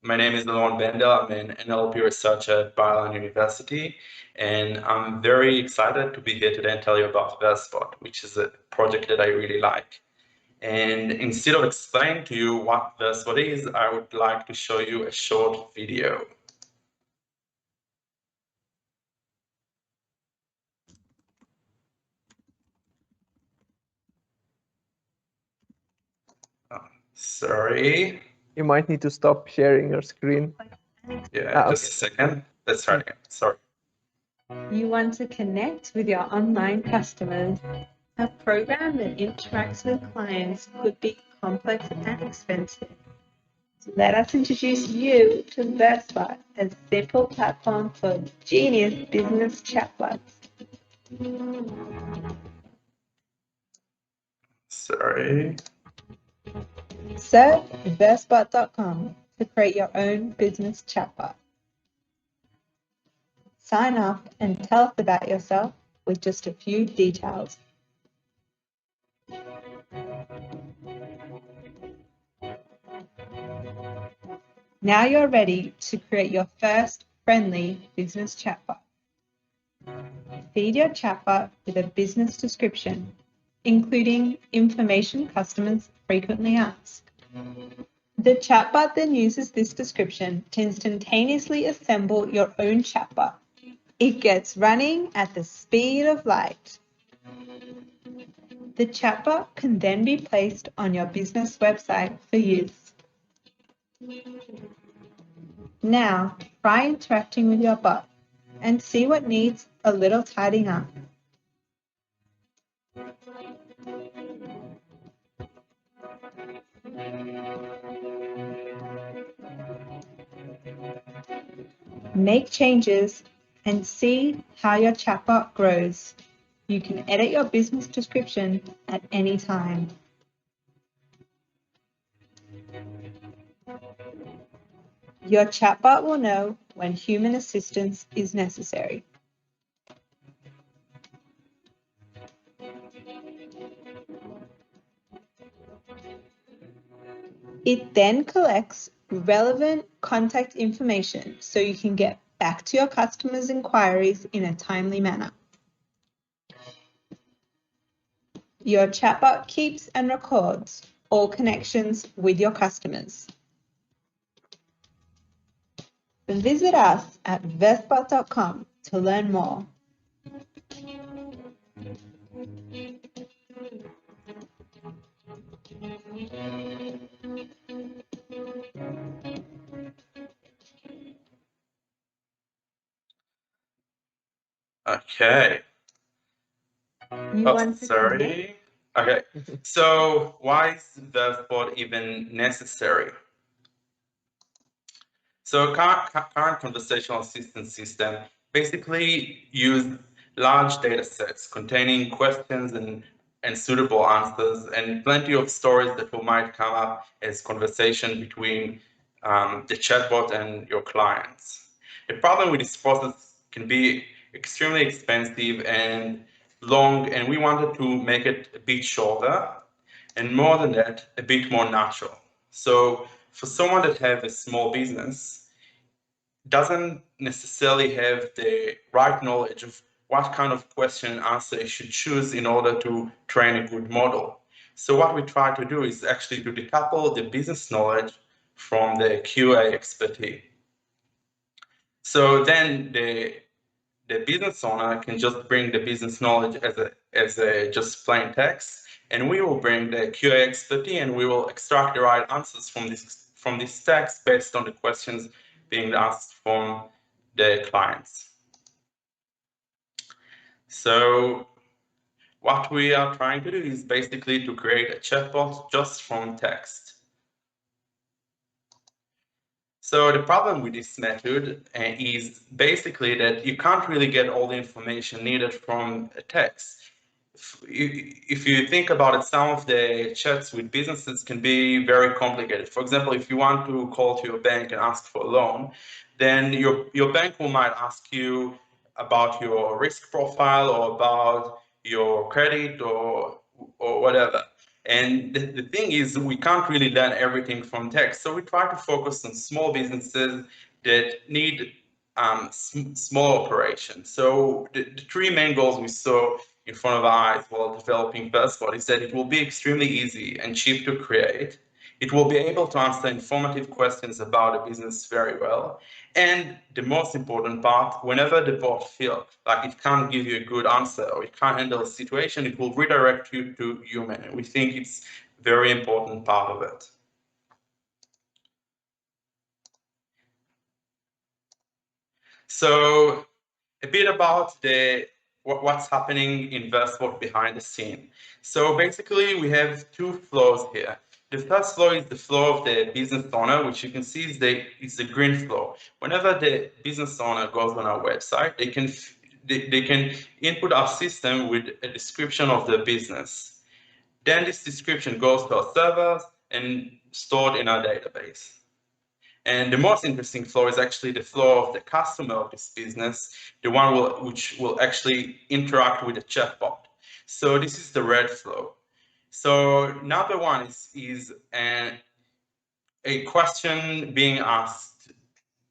My name is Elron. I'm an NLP researcher at Byron University, and I'm very excited to be here today and tell you about Versbot, which is a project that I really like. And instead of explaining to you what Versbot is, I would like to show you a short video. Sorry. You might need to stop sharing your screen. Yeah, just a second. Let's try it again. Sorry. You want to connect with your online customers. A program that interacts with clients could be complex and expensive. So let us introduce you to Versbot, a simple platform for genius business chatbots. Sorry. Search versbot.com to create your own business chatbot. Sign up and tell us about yourself with just a few details. Now you're ready to create your first friendly business chatbot. Feed your chatbot with a business description, including information customers frequently ask. The chatbot then uses this description to instantaneously assemble your own chatbot. It gets running at the speed of light. The chatbot can then be placed on your business website for use. Now, try interacting with your bot and see what needs a little tidying up. Make changes and see how your chatbot grows. You can edit your business description at any time. Your chatbot will know when human assistance is necessary. It then collects relevant contact information so you can get back to your customers' inquiries in a timely manner. Your chatbot keeps and records all connections with your customers. Visit us at versbot.com to learn more. Okay. Sorry. Okay. So why is Versbot even necessary? So current conversational assistant system basically use large data sets containing questions and suitable answers and plenty of stories that might come up as conversation between the chatbot and your clients. The problem with this process can be extremely expensive and long, and we wanted to make it a bit shorter, and more than that, a bit more natural. So for someone that have a small business, doesn't necessarily have the right knowledge of what kind of question and answer you should choose in order to train a good model. So what we try to do is actually to decouple the business knowledge from the QA expertise. So then the business owner can just bring the business knowledge as a just plain text, and we will bring the QA expertise and we will extract the right answers from this text based on the questions being asked from the clients. So what we are trying to do is basically to create a chatbot just from text. So the problem with this method is basically that you can't really get all the information needed from a text. If you think about it, some of the chats with businesses can be very complicated. For example, if you want to call to your bank and ask for a loan, then your bank might ask you about your risk profile or about your credit or whatever. And the thing is, we can't really learn everything from text. So we try to focus on small businesses that need small operations. So the three main goals we saw in front of our eyes while developing Versbot is that it will be extremely easy and cheap to create. It will be able to answer informative questions about a business very well. And the most important part, whenever the bot feels like it can't give you a good answer or it can't handle a situation, it will redirect you to human. And we think it's a very important part of it. So a bit about what's happening in Versbot behind the scene. So basically, we have two flows here. The first flow is the flow of the business owner, which you can see is the green flow. Whenever the business owner goes on our website, they can input our system with a description of the business. Then this description goes to our servers and stored in our database. And the most interesting flow is actually the flow of the customer of this business, the one which will actually interact with the chatbot. So this is the red flow. So number one is a question being asked,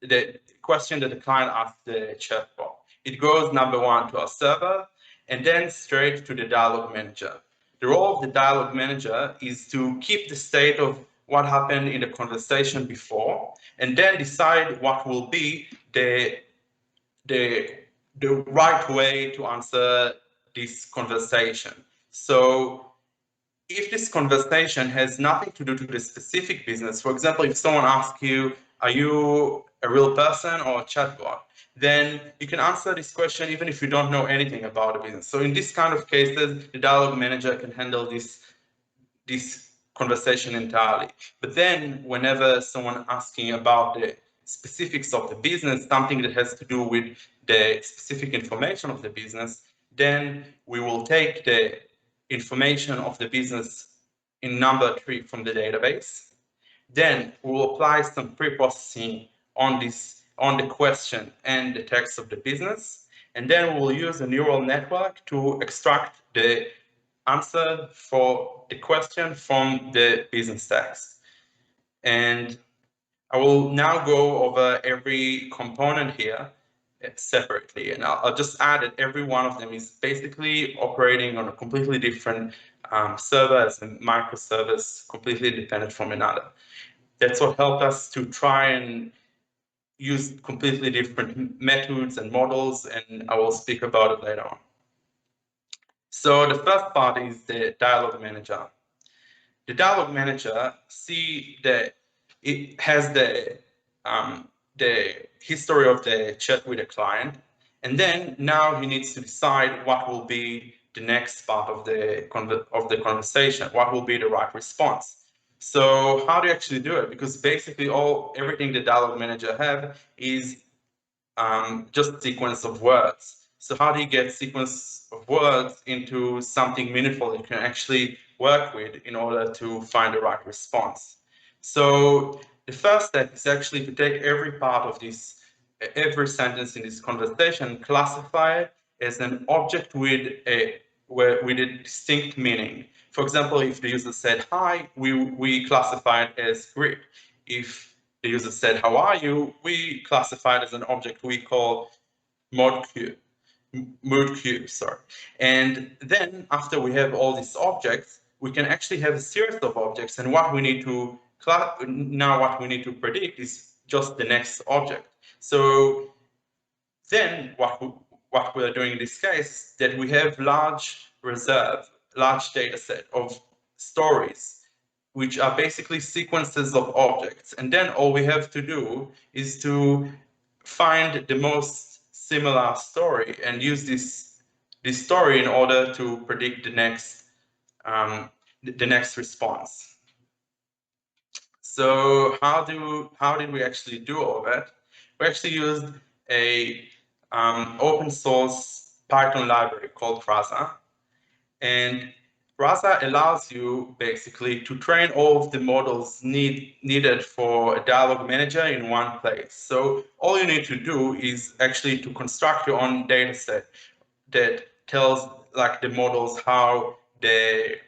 the question that the client asks the chatbot. It goes number one to our server and then straight to the dialogue manager. The role of the dialogue manager is to keep the state of what happened in the conversation before and then decide what will be the right way to answer this conversation. So if this conversation has nothing to do to the specific business, for example, if someone asks you, are you a real person or a chatbot? Then you can answer this question even if you don't know anything about the business. So in this kind of cases, the dialogue manager can handle this conversation entirely. But then whenever someone asking about the specifics of the business, something that has to do with the specific information of the business, then we will take the information of the business in number 3 from the database. Then we will apply some pre-processing on the question and the text of the business. And then we will use a neural network to extract the answer for the question from the business text. And I will now go over every component here separately, and I'll just add that every one of them is basically operating on a completely different server as a microservice, completely independent from another. That's what helped us to try and use completely different methods and models, and I will speak about it later on. So the first part is the dialogue manager. The dialogue manager see that it has the history of the chat with the client, and then now he needs to decide what will be the next part of the conversation, what will be the right response. So how do you actually do it? Because basically everything the dialogue manager have is just sequence of words. So how do you get sequence of words into something meaningful that you can actually work with in order to find the right response? So the first step is actually to take every part of this, every sentence in this conversation, classify it as an object with a distinct meaning. For example, if the user said hi, we classify it as greet. If the user said, how are you? We classify it as an object we call mood cube, sorry. And then after we have all these objects, we can actually have a series of objects. And what we need to predict is just the next object. So then what we're doing in this case is that we have large data set of stories which are basically sequences of objects. And then all we have to do is to find the most similar story and use this story in order to predict the next response. So how did we actually do all of that? We actually used a open source Python library called Rasa. And Rasa allows you basically to train all of the models needed for a dialogue manager in one place. So all you need to do is actually to construct your own data set that tells like the models how they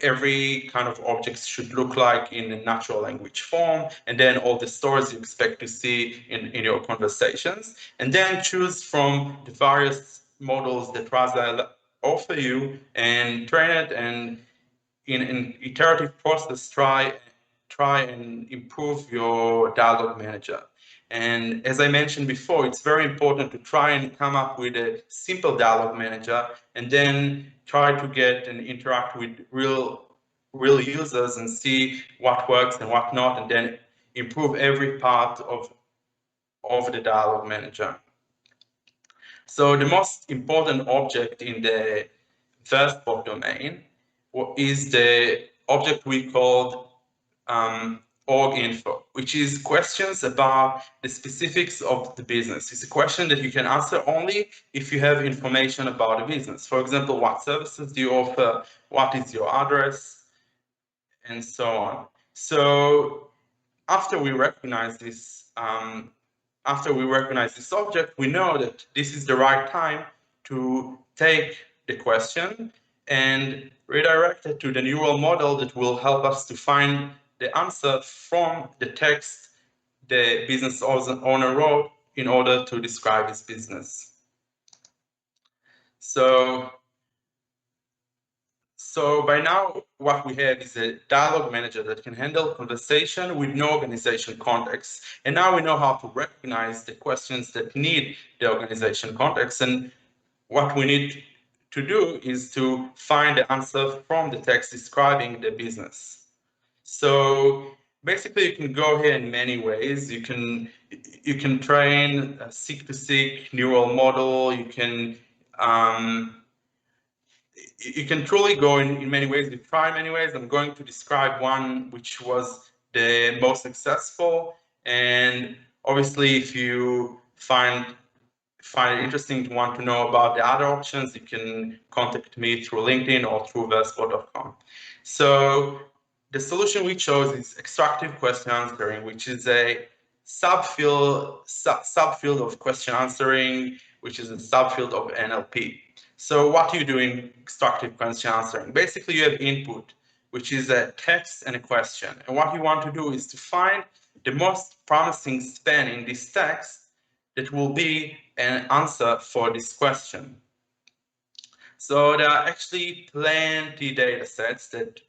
every kind of object should look like in a natural language form, and then all the stories you expect to see in your conversations, and then choose from the various models that Rasa offer you and train it, and in an iterative process try and improve your dialogue manager. And as I mentioned before, it's very important to try and come up with a simple dialogue manager and then try to get and interact with real users and see what works and what not, and then improve every part of the dialogue manager. So the most important object in the Versbot domain is the object we called org info, which is questions about the specifics of the business. It's a question that you can answer only if you have information about the business. For example, what services do you offer? What is your address? And so on. So after we recognize this, object, we know that this is the right time to take the question and redirect it to the neural model that will help us to find the answer from the text the business owner wrote in order to describe his business. So by now, what we have is a dialogue manager that can handle conversation with no organization context. And now we know how to recognize the questions that need the organization context. And what we need to do is to find the answer from the text describing the business. So basically, you can go here in many ways. You can train a seek-to-seek neural model. You can truly go in many ways. We try many ways. I'm going to describe one which was the most successful. And obviously, if you find it interesting to want to know about the other options, you can contact me through LinkedIn or through versbot.com. So the solution we chose is extractive question answering, which is a subfield of question answering, which is a subfield of NLP. So what do you do in extractive question answering? Basically, you have input, which is a text and a question. And what you want to do is to find the most promising span in this text that will be an answer for this question. So there are actually plenty data sets that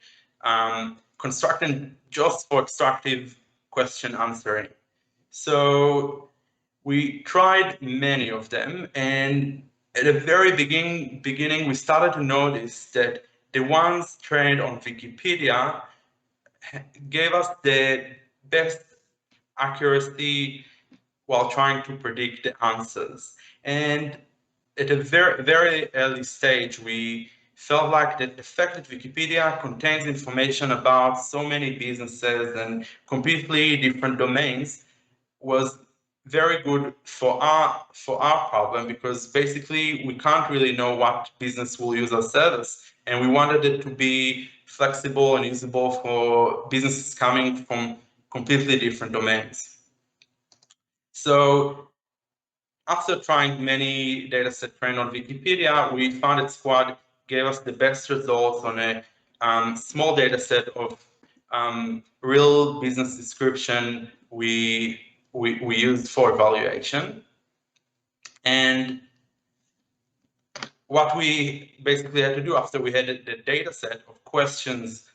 constructed just for extractive question answering. So we tried many of them, and at the very beginning, we started to notice that the ones trained on Wikipedia gave us the best accuracy while trying to predict the answers. And at a very, very early stage, we felt like that the fact that Wikipedia contains information about so many businesses and completely different domains was very good for our problem, because basically we can't really know what business will use our service, and we wanted it to be flexible and usable for businesses coming from completely different domains. So after trying many datasets trained on Wikipedia, we found that Squad gave us the best results on a small dataset of real business description we used for evaluation. And what we basically had to do after we had the dataset of questions,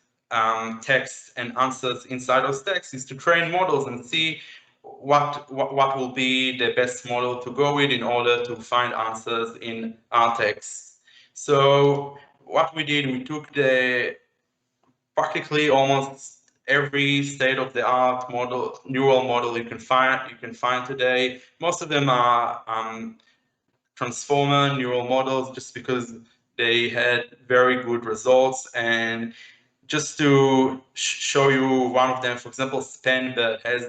text, and answers inside those texts is to train models and see what will be the best model to go with in order to find answers in our text. So what we did, we took the practically almost every state-of-the-art neural model you can find today. Most of them are transformer neural models, just because they had very good results. And just to show you one of them, for example, Spanbird has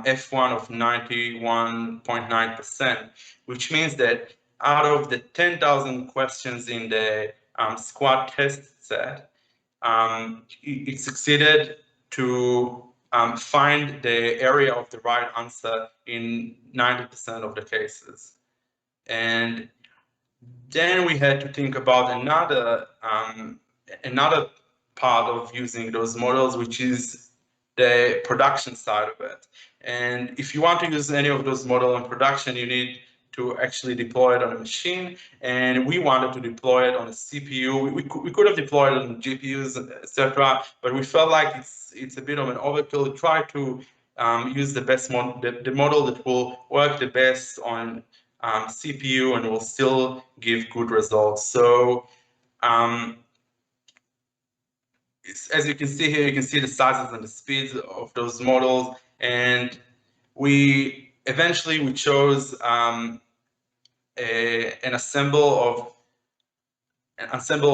F1 of 91.9%, which means that out of the 10,000 questions in the Squad test set, it succeeded to find the area of the right answer in 90% of the cases. And then we had to think about another part of using those models, which is the production side of it. And if you want to use any of those models in production, you need to actually deploy it on a machine. And we wanted to deploy it on a CPU. We could have deployed it on GPUs, etc. But we felt like it's a bit of an overkill. Try to use the best the model that will work the best on CPU and will still give good results. So as you can see here, you can see the sizes and the speeds of those models, and we chose an ensemble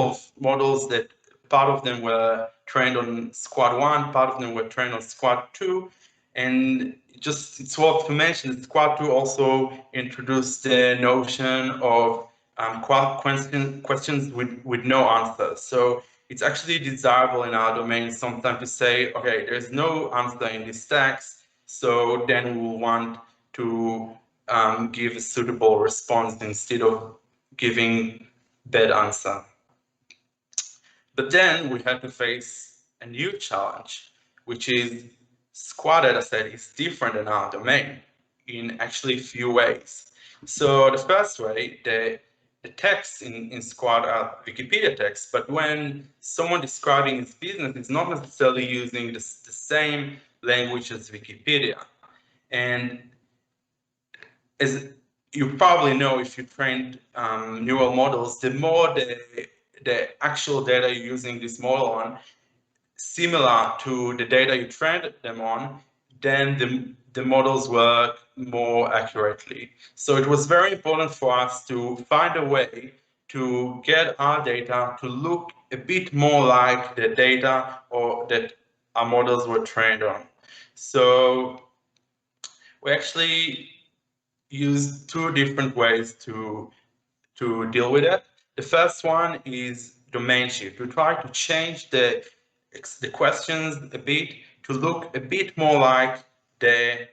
of models that part of them were trained on Squad 1, part of them were trained on Squad 2, and just it's worth to mention that Squad 2 also introduced the notion of questions with no answers. So it's actually desirable in our domain sometimes to say, okay, there's no answer in this text, so then we will want to give a suitable response instead of giving bad answer. But then we had to face a new challenge, which is Squad dataset is different in our domain in actually a few ways. So the first way, the text in Squad are Wikipedia text, but when someone describing his business is not necessarily using the same language as Wikipedia. And as you probably know, if you trained neural models, the more the actual data you're using this model on, similar to the data you trained them on, then the models work more accurately. So it was very important for us to find a way to get our data to look a bit more like the data or that our models were trained on. So we actually use two different ways to deal with it. The first one is domain shift. We try to change the questions a bit to look a bit more like the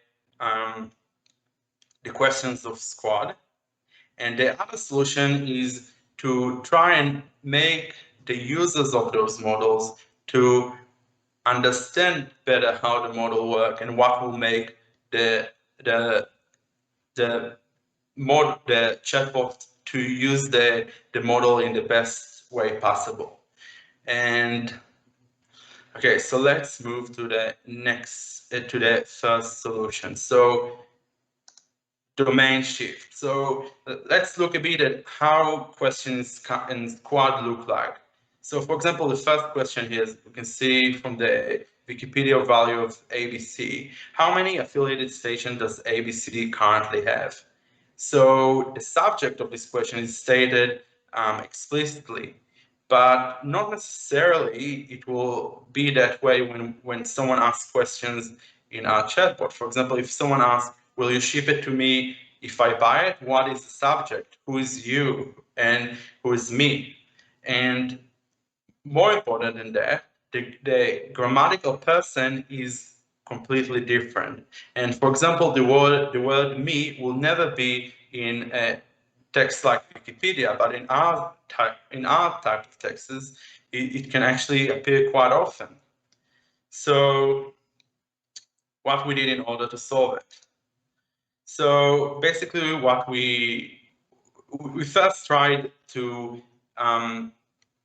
questions of Squad. And the other solution is to try and make the users of those models to understand better how the model works and what will make the chatbot to use the model in the best way possible. And okay, so let's move to the next, to the first solution. So domain shift. So let's look a bit at how questions in Squad look like. So for example, the first question here, is you can see from the Wikipedia value of ABC, how many affiliated stations does ABC currently have? So the subject of this question is stated explicitly, but not necessarily it will be that way when someone asks questions in our chatbot. For example, if someone asks, will you ship it to me if I buy it? What is the subject? Who is you? And who is me? And more important than that, the grammatical person is completely different. And for example, the word me will never be in a text like Wikipedia, but in our type of texts, it can actually appear quite often. So what we did in order to solve it. So basically what we first tried to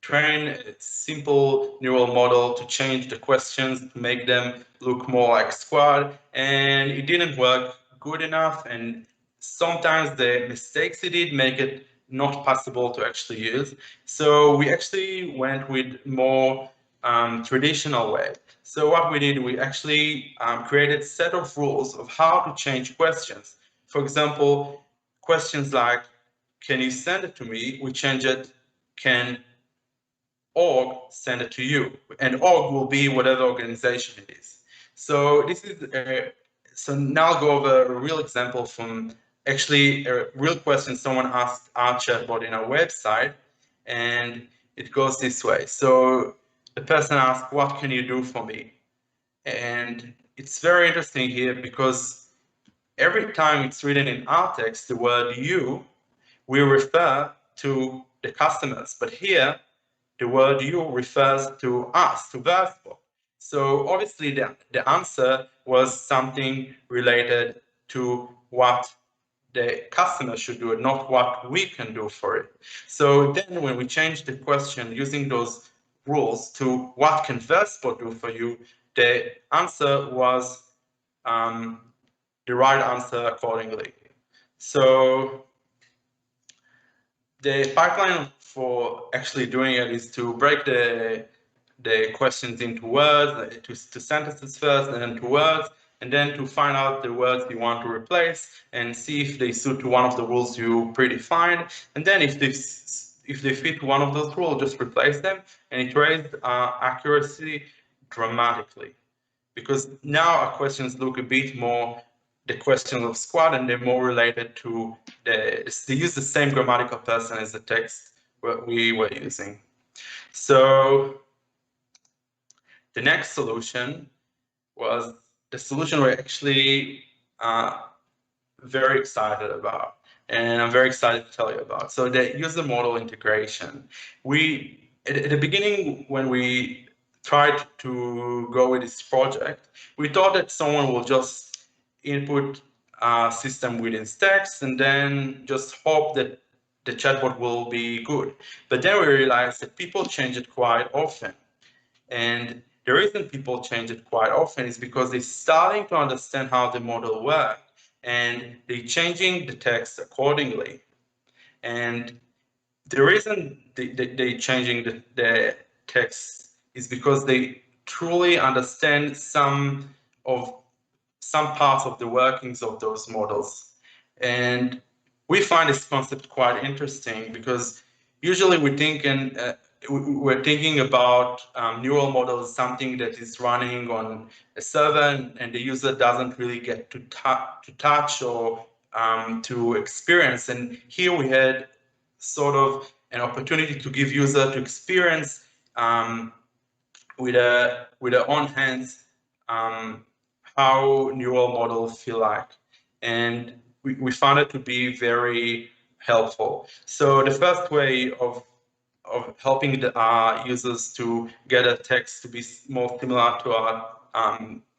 train a simple neural model to change the questions to make them look more like Squad, and it didn't work good enough, and sometimes the mistakes it did make it not possible to actually use. So we actually went with more traditional way. So what we did, we actually created a set of rules of how to change questions. For example, questions like, can you send it to me? We change it, can org send it to you, and org will be whatever organization it is. So this is so now I'll go over a real example from actually a real question someone asked our chatbot in our website, and it goes this way. So the person asked, what can you do for me? And it's very interesting here because every time it's written in our text, the word you, we refer to the customers, but here the word you refers to us, to Versbot. So obviously the answer was something related to what the customer should do, not what we can do for it. So then when we changed the question using those rules to what can Versbot do for you, the answer was the right answer accordingly. So the pipeline for actually doing it is to break the questions into words, to sentences first, and then to words, and then to find out the words you want to replace and see if they suit to one of the rules you predefined. And then if they fit one of those rules, just replace them, and it raised accuracy dramatically. Because now our questions look a bit more the question of squad, and they're more related to they use the same grammatical pattern as the text we were using. So the next solution was the solution we're actually very excited about, and I'm very excited to tell you about. So the user model integration. We at the beginning, when we tried to go with this project, we thought that someone will just input a system within text and then just hope that the chatbot will be good. But then we realized that people change it quite often. And the reason people change it quite often is because they're starting to understand how the model works and they're changing the text accordingly. And the reason they're changing the text is because they truly understand some parts of the workings of those models. And we find this concept quite interesting because usually we're thinking about neural models, something that is running on a server and the user doesn't really get to touch or to experience. And here we had sort of an opportunity to give user to experience with their own hands how neural models feel like. And we found it to be very helpful. So the first way of helping the users to get a text to be more similar to our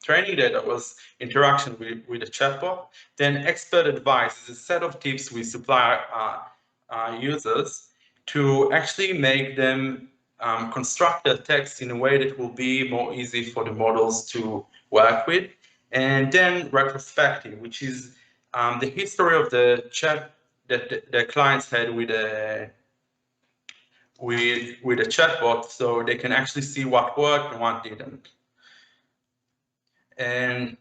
training data was interaction with the chatbot. Then expert advice is a set of tips we supply users to actually make them construct their text in a way that will be more easy for the models to work with. And then retrospective, which is the history of the chat that the clients had with a chatbot, so they can actually see what worked and what didn't. And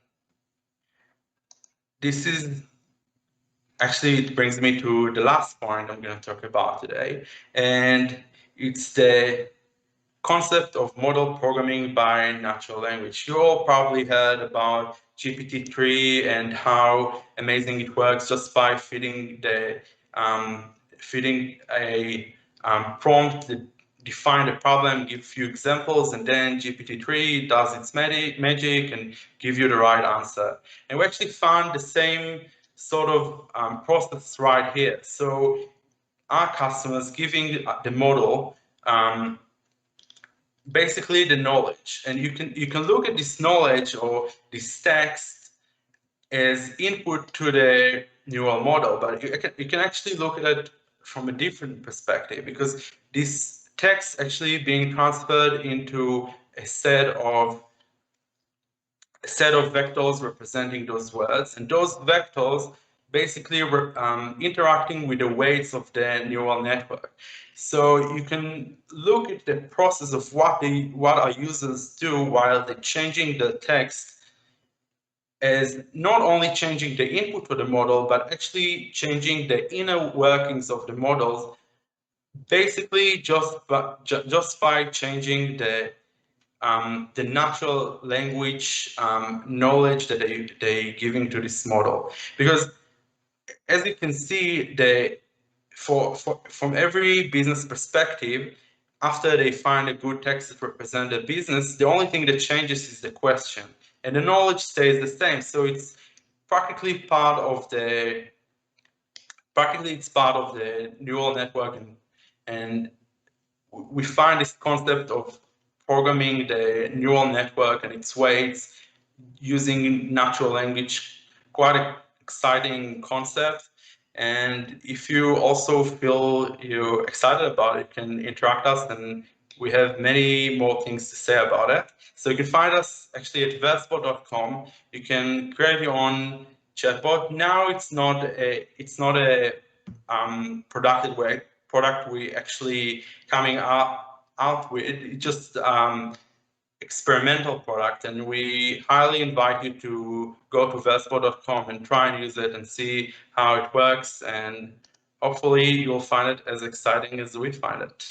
this is actually, it brings me to the last point I'm going to talk about today, and it's the concept of model programming by natural language. You all probably heard about GPT-3 and how amazing it works just by feeding a prompt that define the problem, give a few examples, and then GPT-3 does its magic and give you the right answer. And we actually found the same sort of process right here. So our customers giving the model basically the knowledge, and you can look at this knowledge or this text as input to the neural model, but you can actually look at it from a different perspective, because this text actually being transferred into a set of vectors representing those words, and those vectors basically interacting with the weights of the neural network. So you can look at the process of what our users do while they're changing the text, as not only changing the input for the model, but actually changing the inner workings of the models, basically just by changing the natural language knowledge that they're giving to this model. Because as you can see, from every business perspective, after they find a good text that represents the business, the only thing that changes is the question, and the knowledge stays the same. So it's practically part of the neural network, and we find this concept of programming the neural network and its weights using natural language quite an exciting concept. And if you also feel you're excited about it, you can interact us, and we have many more things to say about it. So you can find us actually at versbot.com. You can create your own chatbot. Now it's not a product we actually coming out with. It's just experimental product, and we highly invite you to go to versbot.com and try and use it and see how it works, and hopefully you'll find it as exciting as we find it.